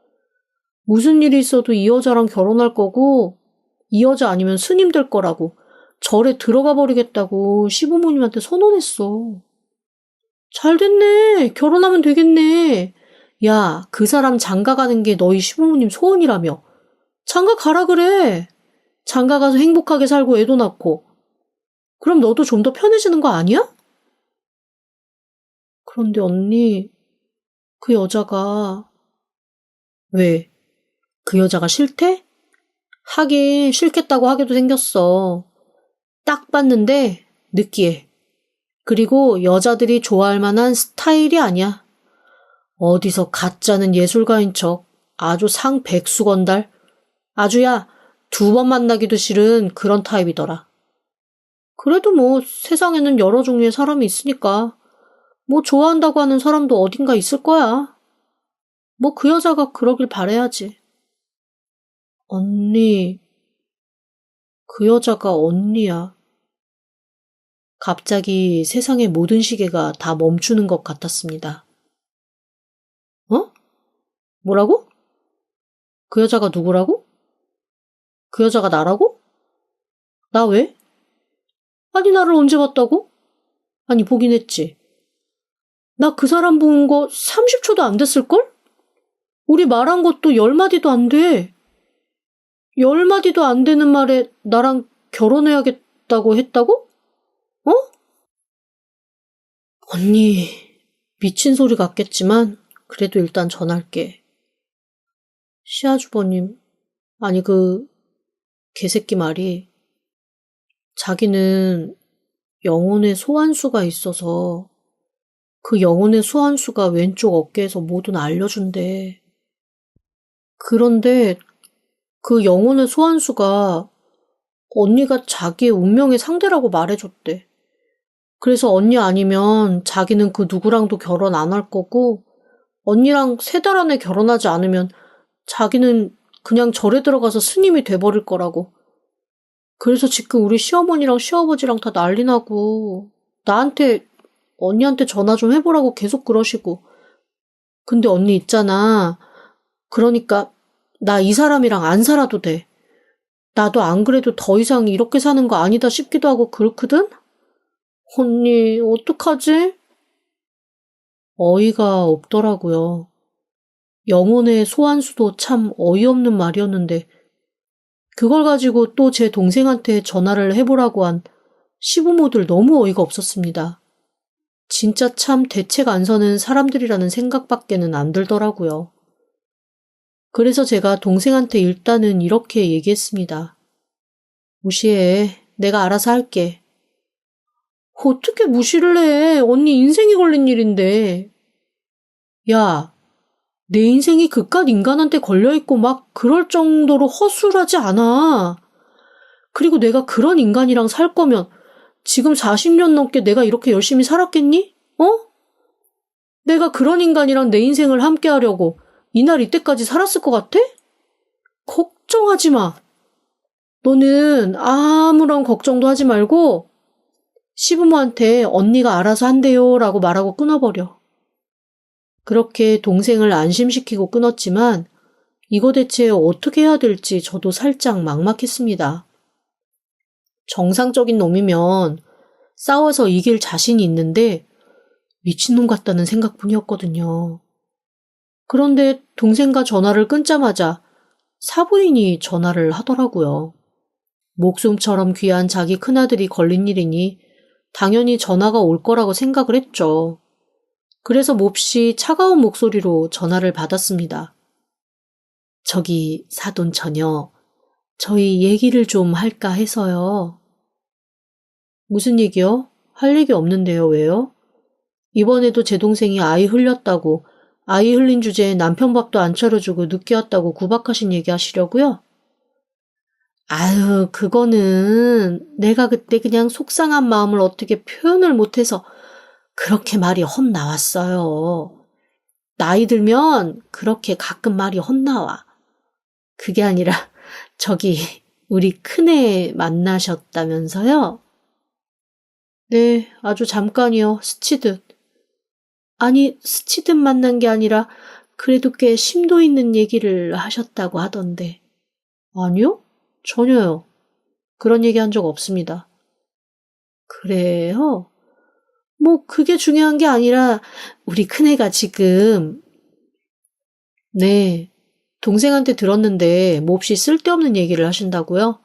무슨 일이 있어도 이 여자랑 결혼할 거고 이 여자 아니면 스님 될 거라고 절에 들어가 버리겠다고 시부모님한테 선언했어. 잘 됐네. 결혼하면 되겠네. 야, 그 사람 장가 가는 게 너희 시부모님 소원이라며. 장가 가라 그래. 장가 가서 행복하게 살고 애도 낳고. 그럼 너도 좀 더 편해지는 거 아니야? 그런데 언니, 그 여자가... 왜? 그 여자가 싫대? 하긴 싫겠다고 하게도 생겼어. 딱 봤는데 느끼해. 그리고 여자들이 좋아할 만한 스타일이 아니야. 어디서 가짜는 예술가인 척 아주 상백수 건달. 아주야 2번 만나기도 싫은 그런 타입이더라. 그래도 뭐 세상에는 여러 종류의 사람이 있으니까 뭐 좋아한다고 하는 사람도 어딘가 있을 거야. 뭐 그 여자가 그러길 바라야지. 언니, 그 여자가 언니야. 갑자기 세상의 모든 시계가 다 멈추는 것 같았습니다. 어? 뭐라고? 그 여자가 누구라고? 그 여자가 나라고? 나 왜? 아니 나를 언제 봤다고? 아니 보긴 했지. 나 그 사람 본 거 30초도 안 됐을걸? 우리 말한 것도 10마디도 안 돼. 10마디도 안 되는 말에 나랑 결혼해야겠다고 했다고? 어? 언니, 미친 소리 같겠지만 그래도 일단 전할게. 시아주버님, 아니 그 개새끼 말이 자기는 영혼의 소환수가 있어서 그 영혼의 소환수가 왼쪽 어깨에서 뭐든 알려준대. 그런데 그 영혼의 소환수가 언니가 자기의 운명의 상대라고 말해줬대. 그래서 언니 아니면 자기는 그 누구랑도 결혼 안 할 거고 언니랑 3달 안에 결혼하지 않으면 자기는 그냥 절에 들어가서 스님이 돼버릴 거라고. 그래서 지금 우리 시어머니랑 시아버지랑 다 난리 나고 나한테 언니한테 전화 좀 해보라고 계속 그러시고. 근데 언니 있잖아. 그러니까 나 이 사람이랑 안 살아도 돼. 나도 안 그래도 더 이상 이렇게 사는 거 아니다 싶기도 하고 그렇거든? 언니 어떡하지? 어이가 없더라고요. 영혼의 소환수도 참 어이없는 말이었는데 그걸 가지고 또 제 동생한테 전화를 해보라고 한 시부모들 너무 어이가 없었습니다. 진짜 참 대책 안 서는 사람들이라는 생각밖에는 안 들더라고요. 그래서 제가 동생한테 일단은 이렇게 얘기했습니다. 무시해. 내가 알아서 할게. 어떻게 무시를 해? 언니 인생이 걸린 일인데. 야, 내 인생이 그깟 인간한테 걸려있고 막 그럴 정도로 허술하지 않아. 그리고 내가 그런 인간이랑 살 거면 지금 40년 넘게 내가 이렇게 열심히 살았겠니? 어? 내가 그런 인간이랑 내 인생을 함께 하려고 이날 이때까지 살았을 것 같아? 걱정하지 마. 너는 아무런 걱정도 하지 말고 시부모한테 언니가 알아서 한대요 라고 말하고 끊어버려. 그렇게 동생을 안심시키고 끊었지만 이거 대체 어떻게 해야 될지 저도 살짝 막막했습니다. 정상적인 놈이면 싸워서 이길 자신이 있는데 미친놈 같다는 생각뿐이었거든요. 그런데 동생과 전화를 끊자마자 사부인이 전화를 하더라고요. 목숨처럼 귀한 자기 큰아들이 걸린 일이니 당연히 전화가 올 거라고 생각을 했죠. 그래서 몹시 차가운 목소리로 전화를 받았습니다. 저기 사돈 처녀, 저희 얘기를 좀 할까 해서요. 무슨 얘기요? 할 얘기 없는데요, 왜요? 이번에도 제 동생이 아이 흘렸다고, 아이 흘린 주제에 남편 밥도 안 차려주고 늦게 왔다고 구박하신 얘기 하시려고요? 아유, 그거는 내가 그때 그냥 속상한 마음을 어떻게 표현을 못해서 그렇게 말이 헛나왔어요. 나이 들면 그렇게 가끔 말이 헛나와. 그게 아니라 저기 우리 큰애 만나셨다면서요? 네, 아주 잠깐이요. 스치듯. 아니, 스치듯 만난 게 아니라 그래도 꽤 심도 있는 얘기를 하셨다고 하던데. 아니요? 전혀요. 그런 얘기 한 적 없습니다. 그래요? 뭐 그게 중요한 게 아니라 우리 큰애가 지금 네, 동생한테 들었는데 몹시 쓸데없는 얘기를 하신다고요?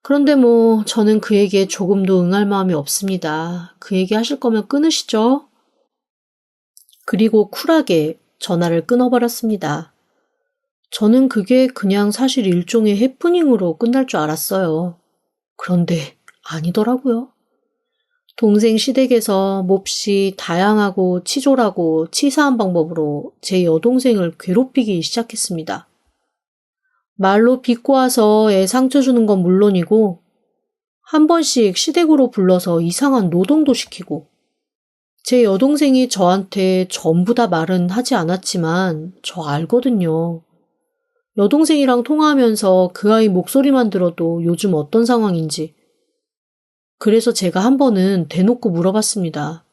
그런데 뭐 저는 그 얘기에 조금도 응할 마음이 없습니다. 그 얘기 하실 거면 끊으시죠. 그리고 쿨하게 전화를 끊어버렸습니다. 저는 그게 그냥 사실 일종의 해프닝으로 끝날 줄 알았어요. 그런데 아니더라고요. 동생 시댁에서 몹시 다양하고 치졸하고 치사한 방법으로 제 여동생을 괴롭히기 시작했습니다. 말로 비꼬아서 애 상처 주는 건 물론이고 한 번씩 시댁으로 불러서 이상한 노동도 시키고 제 여동생이 저한테 전부 다 말은 하지 않았지만 저 알거든요. 여동생이랑 통화하면서 그 아이 목소리만 들어도 요즘 어떤 상황인지. 그래서 제가 한 번은 대놓고 물어봤습니다.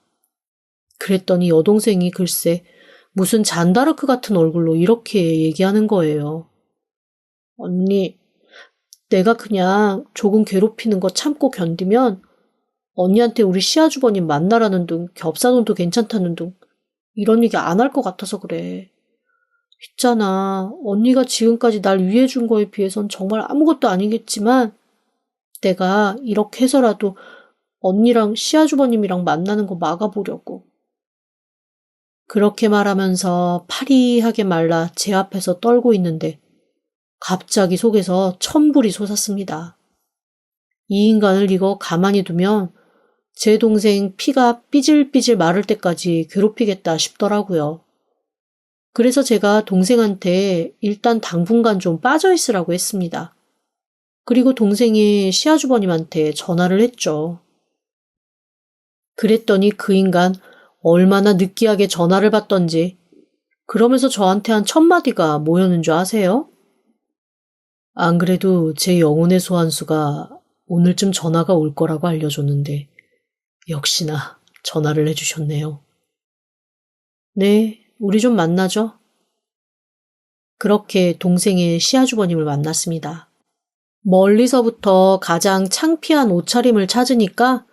그랬더니 여동생이 글쎄 무슨 잔다르크 같은 얼굴로 이렇게 얘기하는 거예요. 언니, 내가 그냥 조금 괴롭히는 거 참고 견디면 언니한테 우리 시아주버님 만나라는 둥, 겹사돈도 괜찮다는 둥 이런 얘기 안 할 것 같아서 그래. 있잖아, 언니가 지금까지 날 위해준 거에 비해선 정말 아무것도 아니겠지만 내가 이렇게 해서라도 언니랑 시아주버님이랑 만나는 거 막아보려고. 그렇게 말하면서 파리하게 말라 제 앞에서 떨고 있는데 갑자기 속에서 천불이 솟았습니다. 이 인간을 이거 가만히 두면 제 동생 피가 삐질삐질 마를 때까지 괴롭히겠다 싶더라고요. 그래서 제가 동생한테 일단 당분간 좀 빠져 있으라고 했습니다. 그리고 동생이 시아주버님한테 전화를 했죠. 그랬더니 그 인간 얼마나 느끼하게 전화를 받던지 그러면서 저한테 한 1000마디가 뭐였는 줄 아세요? 안 그래도 제 영혼의 소환수가 오늘쯤 전화가 올 거라고 알려줬는데 역시나 전화를 해주셨네요. 네, 우리 좀 만나죠. 그렇게 동생의 시아주버님을 만났습니다. 멀리서부터 가장 창피한 옷차림을 찾으니까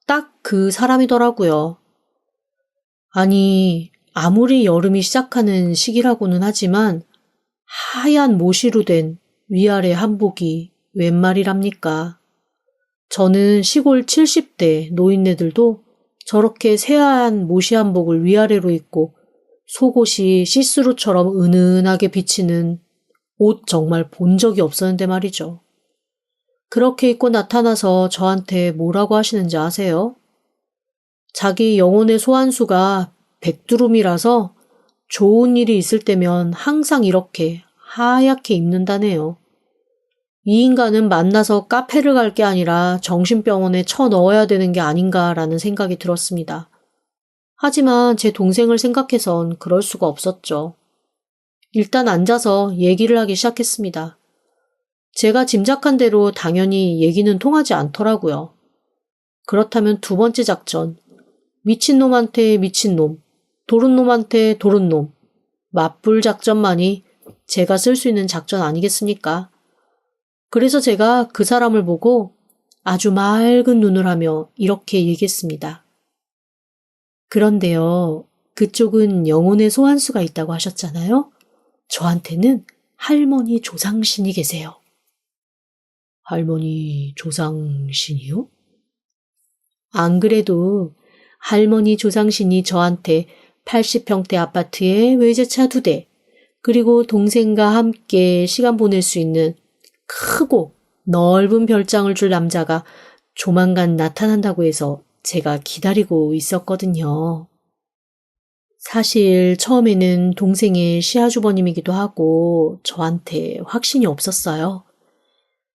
딱 그 사람이더라고요. 아니, 아무리 여름이 시작하는 시기라고는 하지만 하얀 모시로 된 위아래 한복이 웬 말이랍니까? 저는 시골 70대 노인네들도 저렇게 새하얀 모시 한복을 위아래로 입고 속옷이 시스루처럼 은은하게 비치는 옷 정말 본 적이 없었는데 말이죠. 그렇게 입고 나타나서 저한테 뭐라고 하시는지 아세요? 자기 영혼의 소환수가 백두름이라서 좋은 일이 있을 때면 항상 이렇게 하얗게 입는다네요. 이 인간은 만나서 카페를 갈 게 아니라 정신병원에 쳐넣어야 되는 게 아닌가라는 생각이 들었습니다. 하지만 제 동생을 생각해선 그럴 수가 없었죠. 일단 앉아서 얘기를 하기 시작했습니다. 제가 짐작한 대로 당연히 얘기는 통하지 않더라고요. 그렇다면 두 번째 작전, 미친놈한테 미친놈, 도른놈한테 도른놈, 맞불 작전만이 제가 쓸 수 있는 작전 아니겠습니까? 그래서 제가 그 사람을 보고 아주 맑은 눈을 하며 이렇게 얘기했습니다. 그런데요, 그쪽은 영혼의 소환수가 있다고 하셨잖아요? 저한테는 할머니 조상신이 계세요. 할머니 조상신이요? 안 그래도 할머니 조상신이 저한테 80평대 아파트에 외제차 2대, 그리고 동생과 함께 시간 보낼 수 있는 크고 넓은 별장을 줄 남자가 조만간 나타난다고 해서 제가 기다리고 있었거든요. 사실 처음에는 동생의 시아주버님이기도 하고 저한테 확신이 없었어요.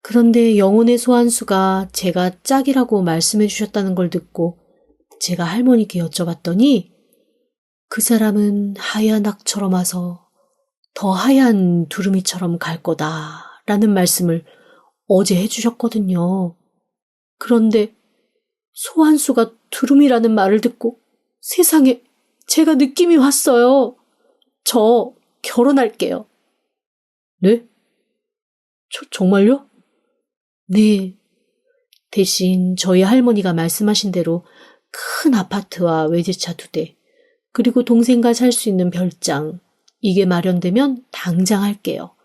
그런데 영혼의 소환수가 제가 짝이라고 말씀해 주셨다는 걸 듣고 제가 할머니께 여쭤봤더니 그 사람은 하얀 악처럼 와서 더 하얀 두루미처럼 갈 거다라는 말씀을 어제 해주셨거든요. 그런데 소환수가 두루미라는 말을 듣고 세상에 제가 느낌이 왔어요. 저 결혼할게요. 네? 정말요? 네. 대신 저희 할머니가 말씀하신 대로 큰 아파트와 외제차 2대, 그리고 동생과 살 수 있는 별장, 이게 마련되면 당장 할게요.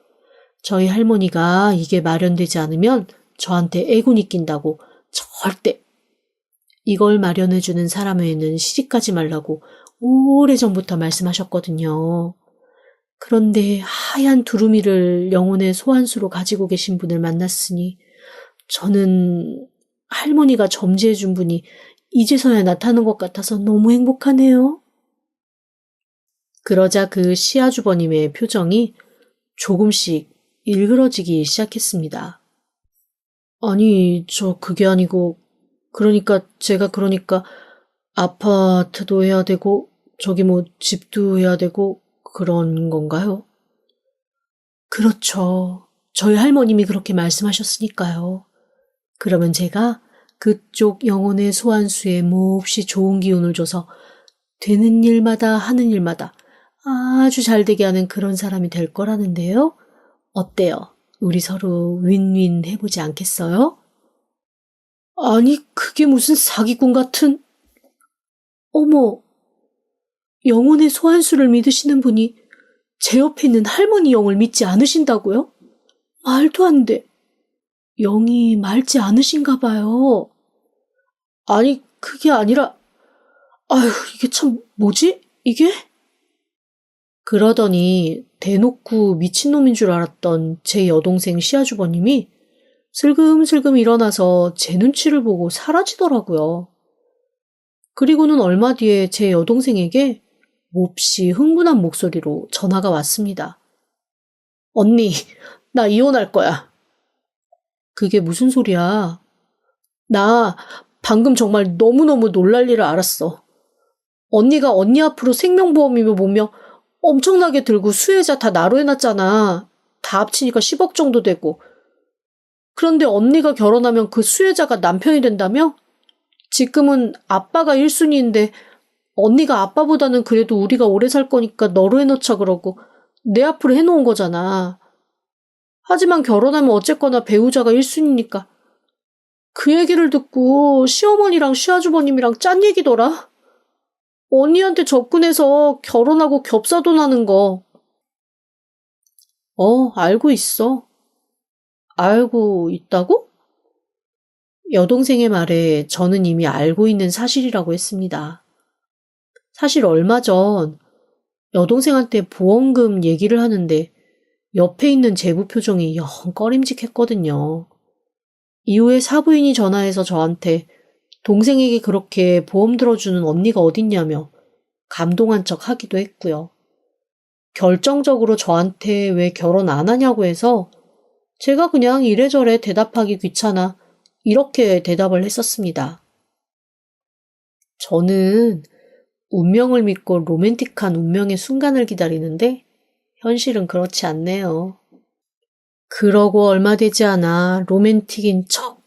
저희 할머니가 이게 마련되지 않으면 저한테 애군이 낀다고 절대 이걸 마련해주는 사람 외에는 시집가지 말라고 오래전부터 말씀하셨거든요. 그런데 하얀 두루미를 영혼의 소환수로 가지고 계신 분을 만났으니 저는 할머니가 점지해준 분이 이제서야 나타난 것 같아서 너무 행복하네요. 그러자 그 시아주버님의 표정이 조금씩 일그러지기 시작했습니다. 아니, 그게 아니고, 제가 아파트도 해야 되고, 집도 해야 되고, 그런 건가요? 그렇죠. 저희 할머님이 그렇게 말씀하셨으니까요. 그러면 제가 그쪽 영혼의 소환수에 몹시 좋은 기운을 줘서 되는 일마다 하는 일마다 아주 잘 되게 하는 그런 사람이 될 거라는데요. 어때요? 우리 서로 윈윈 해보지 않겠어요? 아니, 그게 무슨 사기꾼 같은... 어머, 영혼의 소환수를 믿으시는 분이 제 옆에 있는 할머니 영을 믿지 않으신다고요? 말도 안 돼. 영이 맑지 않으신가 봐요. 아니, 그게 아니라... 아휴, 이게 참 뭐지? 이게? 그러더니 대놓고 미친놈인 줄 알았던 제 여동생 시아주버님이 슬금슬금 일어나서 제 눈치를 보고 사라지더라고요. 그리고는 얼마 뒤에 제 여동생에게 몹시 흥분한 목소리로 전화가 왔습니다. 언니, 나 이혼할 거야. 그게 무슨 소리야? 나 방금 정말 너무너무 놀랄 일을 알았어. 언니가 언니 앞으로 생명보험이며 뭐며 엄청나게 들고 수혜자 다 나로 해놨잖아. 다 합치니까 10억 정도 되고. 그런데 언니가 결혼하면 그 수혜자가 남편이 된다며? 지금은 아빠가 1순위인데 언니가 아빠보다는 그래도 우리가 오래 살 거니까 너로 해놓자 그러고 내 앞으로 해놓은 거잖아. 하지만 결혼하면 어쨌거나 배우자가 1순위니까. 그 얘기를 듣고 시어머니랑 시아주버님이랑 짠 얘기더라. 언니한테 접근해서 결혼하고 겹사돈하는 거. 알고 있어. 알고 있다고? 여동생의 말에 저는 이미 알고 있는 사실이라고 했습니다. 사실 얼마 전 여동생한테 보험금 얘기를 하는데 옆에 있는 제부 표정이 영 꺼림직했거든요. 이후에 사부인이 전화해서 저한테 동생에게 그렇게 보험 들어주는 언니가 어딨냐며 감동한 척 하기도 했고요. 결정적으로 저한테 왜 결혼 안 하냐고 해서 제가 그냥 이래저래 대답하기 귀찮아 이렇게 대답을 했었습니다. 저는 운명을 믿고 로맨틱한 운명의 순간을 기다리는데 현실은 그렇지 않네요. 그러고 얼마 되지 않아 로맨틱인 척,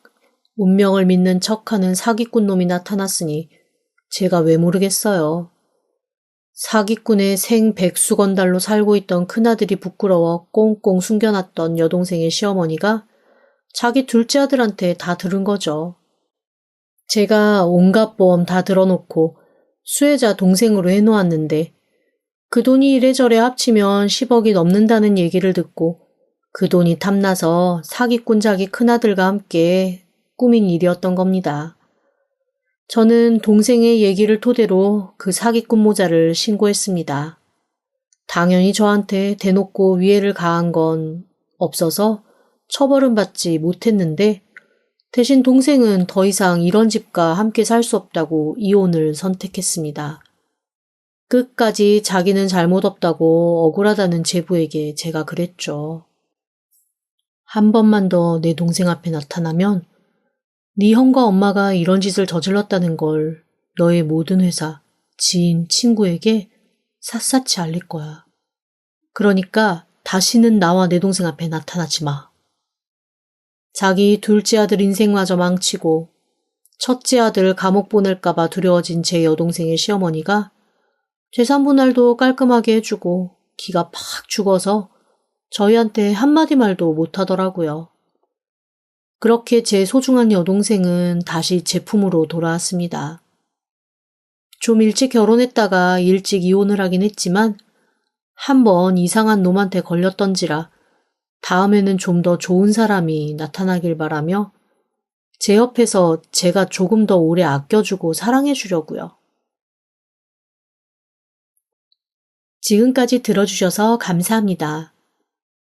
운명을 믿는 척하는 사기꾼 놈이 나타났으니 제가 왜 모르겠어요. 사기꾼의 생백수건달로 살고 있던 큰아들이 부끄러워 꽁꽁 숨겨놨던 여동생의 시어머니가 자기 둘째 아들한테 다 들은 거죠. 제가 온갖 보험 다 들어놓고 수혜자 동생으로 해놓았는데 그 돈이 이래저래 합치면 10억이 넘는다는 얘기를 듣고 그 돈이 탐나서 사기꾼 자기 큰아들과 함께 꾸민 일이었던 겁니다. 저는 동생의 얘기를 토대로 그 사기꾼 모자를 신고했습니다. 당연히 저한테 대놓고 위해를 가한 건 없어서 처벌은 받지 못했는데 대신 동생은 더 이상 이런 집과 함께 살 수 없다고 이혼을 선택했습니다. 끝까지 자기는 잘못 없다고 억울하다는 제부에게 제가 그랬죠. 한 번만 더 내 동생 앞에 나타나면 네 형과 엄마가 이런 짓을 저질렀다는 걸 너의 모든 회사, 지인, 친구에게 샅샅이 알릴 거야. 그러니까 다시는 나와 내 동생 앞에 나타나지 마. 자기 둘째 아들 인생마저 망치고 첫째 아들 감옥 보낼까봐 두려워진 제 여동생의 시어머니가 재산분할도 깔끔하게 해주고 기가 팍 죽어서 저희한테 한마디 말도 못하더라고요. 그렇게 제 소중한 여동생은 다시 제 품으로 돌아왔습니다. 좀 일찍 결혼했다가 일찍 이혼을 하긴 했지만 한 번 이상한 놈한테 걸렸던지라 다음에는 좀 더 좋은 사람이 나타나길 바라며 제 옆에서 제가 조금 더 오래 아껴주고 사랑해주려고요. 지금까지 들어주셔서 감사합니다.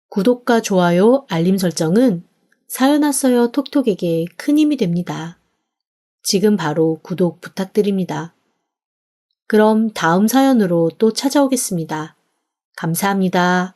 구독과 좋아요, 알림 설정은 사연 왔어요 톡톡에게 큰 힘이 됩니다. 지금 바로 구독 부탁드립니다. 그럼 다음 사연으로 또 찾아오겠습니다. 감사합니다.